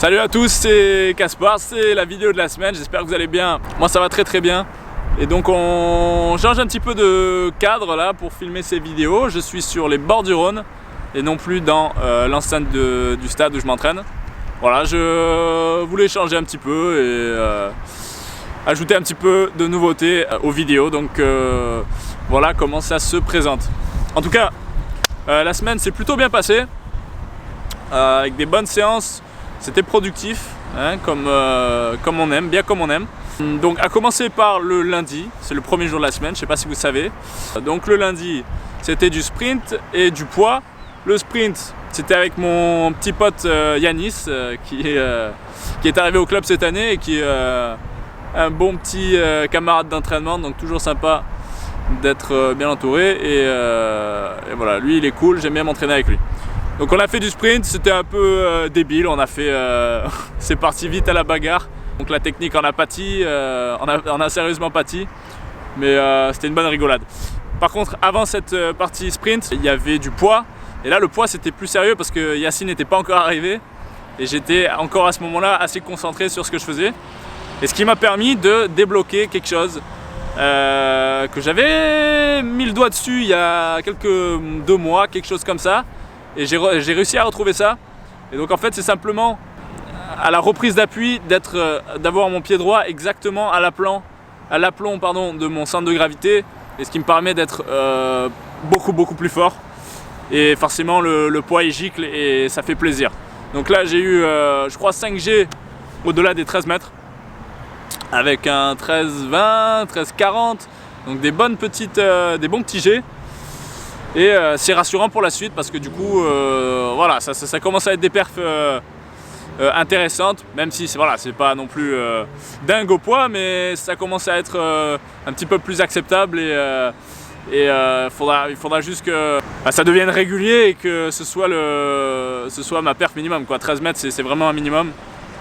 Salut à tous, c'est Caspar, c'est la vidéo de la semaine, j'espère que vous allez bien. Moi ça va très bien. Et donc on change un petit peu de cadre là pour filmer ces vidéos. Je suis sur les bords du Rhône et non plus dans l'enceinte du stade où je m'entraîne. Voilà, je voulais changer un petit peu et ajouter un petit peu de nouveauté aux vidéos. Donc voilà comment ça se présente. En tout cas, la semaine s'est plutôt bien passée, avec des bonnes séances. C'était productif, hein, comme on aime, bien comme on aime. Donc à commencer par le lundi, c'est le premier jour de la semaine, je ne sais pas si vous savez. Donc le lundi, c'était du sprint et du poids. Le sprint, c'était avec mon petit pote Yanis, qui est arrivé au club cette année et qui est un bon petit camarade d'entraînement, donc toujours sympa d'être bien entouré. Et voilà, lui il est cool, j'aime bien m'entraîner avec lui. Donc on a fait du sprint, c'était un peu débile, on a fait, c'est parti vite à la bagarre. Donc la technique en a pâti, on a sérieusement pâti, mais c'était une bonne rigolade. Par contre, avant cette partie sprint, il y avait du poids, et là le poids c'était plus sérieux parce que Yacine n'était pas encore arrivé, et j'étais encore à ce moment-là assez concentré sur ce que je faisais. Et ce qui m'a permis de débloquer quelque chose que j'avais mis le doigt dessus il y a 2 mois, quelque chose comme ça. Et j'ai réussi à retrouver ça. Et donc en fait c'est simplement à la reprise d'appui d'avoir mon pied droit exactement à l'aplomb de mon centre de gravité, et ce qui me permet d'être beaucoup plus fort. Et forcément le poids il gicle et ça fait plaisir. Donc là j'ai eu je crois 5G au-delà des 13 mètres avec un 13-20, 13-40, donc des bons petits G. Et c'est rassurant pour la suite parce que du coup voilà, ça commence à être des perfs intéressantes, même si c'est pas non plus dingue au poids, mais ça commence à être un petit peu plus acceptable. Et il faudra juste que ça devienne régulier et que ce soit ma perf minimum, quoi. 13 mètres c'est vraiment un minimum,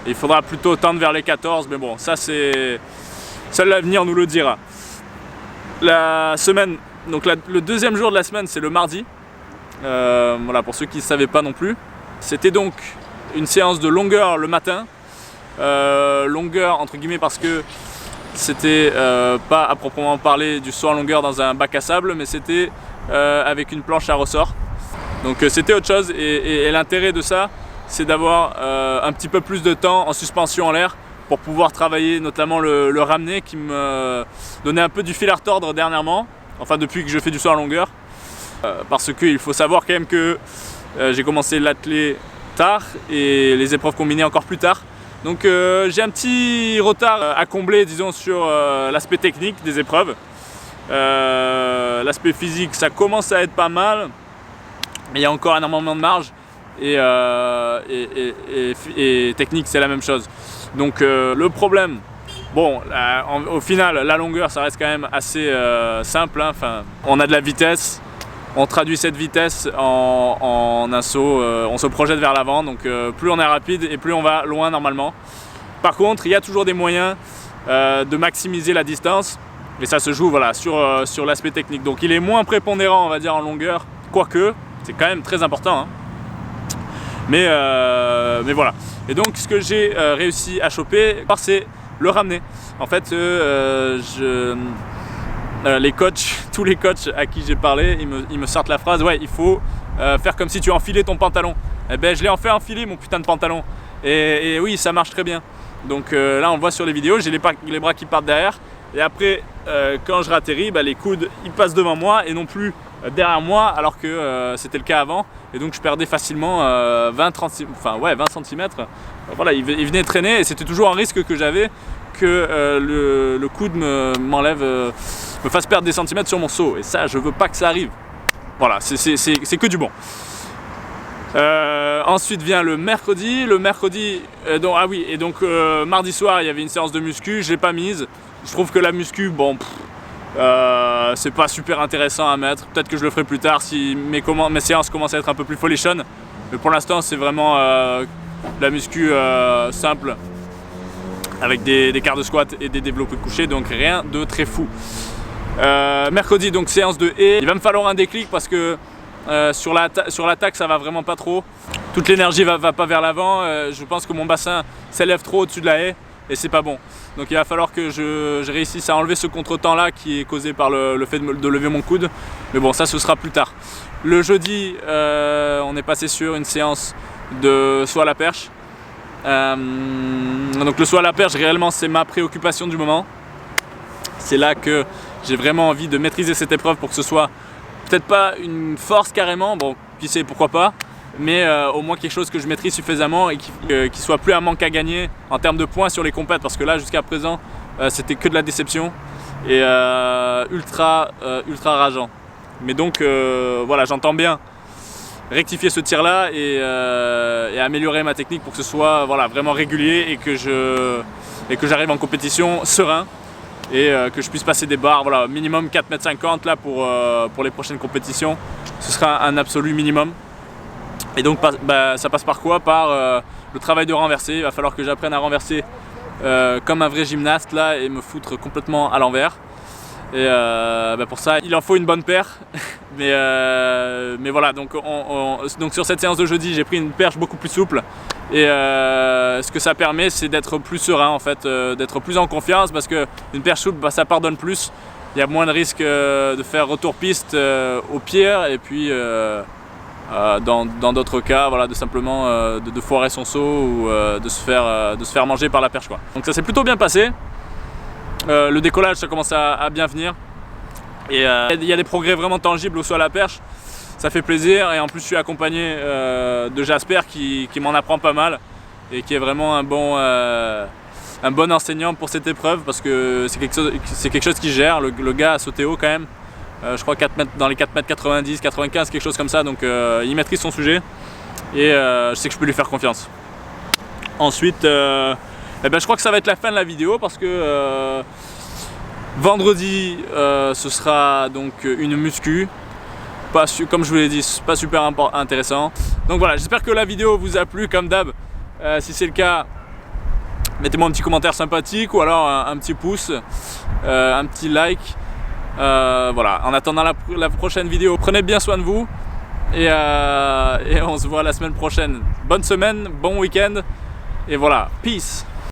et il faudra plutôt tendre vers les 14, mais bon, ça c'est seul l'avenir nous le dira. La semaine, donc le deuxième jour de la semaine, c'est le mardi. Voilà, pour ceux qui ne savaient pas non plus. C'était donc une séance de longueur le matin. Longueur entre guillemets parce que c'était pas à proprement parler du saut en longueur dans un bac à sable, mais c'était avec une planche à ressort. Donc c'était autre chose, et l'intérêt de ça, c'est d'avoir un petit peu plus de temps en suspension en l'air pour pouvoir travailler notamment le ramener, qui me donnait un peu du fil à retordre dernièrement. Enfin depuis que je fais du saut en longueur, parce qu'il faut savoir quand même que j'ai commencé l'athlé tard et les épreuves combinées encore plus tard. Donc j'ai un petit retard à combler, disons, sur l'aspect technique des épreuves. L'aspect physique, ça commence à être pas mal, mais il y a encore énormément de marge, et technique c'est la même chose. Donc le problème, bon, au final, la longueur, ça reste quand même assez simple, hein. Enfin, on a de la vitesse, on traduit cette vitesse en un saut, on se projette vers l'avant, donc plus on est rapide et plus on va loin normalement. Par contre, il y a toujours des moyens de maximiser la distance, et ça se joue, voilà, sur l'aspect technique. Donc il est moins prépondérant, on va dire, en longueur, quoique, c'est quand même très important, hein. Mais voilà. Et donc ce que j'ai réussi à choper, c'est le ramener. En fait, les coachs, tous les coachs à qui j'ai parlé, ils me sortent la phrase: ouais, il faut faire comme si tu enfilais ton pantalon. Eh ben, je l'ai fait enfiler, mon putain de pantalon. Et oui, ça marche très bien. Donc là, on le voit sur les vidéos, j'ai les bras qui partent derrière. Et après, quand je ratterris, les coudes ils passent devant moi et non plus derrière moi, alors que c'était le cas avant. Et donc je perdais facilement 20 cm. Voilà, il venait traîner, et c'était toujours un risque que j'avais que le coude me fasse perdre des centimètres sur mon saut. Et ça, je veux pas que ça arrive. Voilà, c'est que du bon. Ensuite vient le mercredi. Mardi soir, il y avait une séance de muscu, je l'ai pas mise. Je trouve que la muscu, bon, c'est pas super intéressant à mettre. Peut-être que je le ferai plus tard si mes séances commencent à être un peu plus folichonnes. Mais pour l'instant, c'est vraiment la muscu simple, avec des quarts de squat et des développés couchés, donc rien de très fou. Mercredi, donc séance de haies. Il va me falloir un déclic parce que sur l'attaque ça va vraiment pas trop. toute l'énergie va pas vers l'avant. Je pense que mon bassin s'élève trop au-dessus de la haie et c'est pas bon. Donc il va falloir que je réussisse à enlever ce contretemps là qui est causé par le fait de lever mon coude. Mais bon, ça ce sera plus tard. Le jeudi, on est passé sur une séance de saut à la perche. Donc le saut à la perche, réellement c'est ma préoccupation du moment. C'est là que j'ai vraiment envie de maîtriser cette épreuve pour que ce soit peut-être pas une force carrément, bon qui sait pourquoi pas, mais au moins quelque chose que je maîtrise suffisamment et qui soit plus un manque à gagner en termes de points sur les compètes, parce que là jusqu'à présent c'était que de la déception et ultra rageant. Mais donc voilà, j'entends bien rectifier ce tir là et améliorer ma technique pour que ce soit voilà, vraiment régulier et que j'arrive en compétition serein et que je puisse passer des barres, voilà, minimum 4,50 m là pour les prochaines compétitions. Ce sera un absolu minimum. Et donc ça passe par quoi? Par le travail de renverser. Il va falloir que j'apprenne à renverser comme un vrai gymnaste là et me foutre complètement à l'envers. Et pour ça il en faut une bonne paire. mais voilà, donc sur cette séance de jeudi j'ai pris une perche beaucoup plus souple et ce que ça permet c'est d'être plus serein en fait, d'être plus en confiance, parce qu'une perche souple ça pardonne plus, il y a moins de risque de faire retour piste au pierre et puis dans d'autres cas voilà, de simplement de foirer son saut ou de se faire manger par la perche quoi. Donc ça s'est plutôt bien passé, le décollage ça commence à bien venir. Et il y a des progrès vraiment tangibles au saut à la perche, ça fait plaisir, et en plus je suis accompagné de Jasper qui m'en apprend pas mal et qui est vraiment un bon enseignant pour cette épreuve, parce que c'est quelque chose qui gère, le gars a sauté haut quand même, je crois 4 mètres, dans les 4,90 m, 95, quelque chose comme ça, donc il maîtrise son sujet et je sais que je peux lui faire confiance. Ensuite, je crois que ça va être la fin de la vidéo, parce que vendredi, ce sera donc une muscu, comme je vous l'ai dit, pas super intéressant. Donc voilà, j'espère que la vidéo vous a plu comme d'hab. Si c'est le cas, mettez-moi un petit commentaire sympathique ou alors un petit pouce, un petit like. Voilà, en attendant la prochaine vidéo, prenez bien soin de vous et on se voit la semaine prochaine. Bonne semaine, bon week-end et voilà, peace.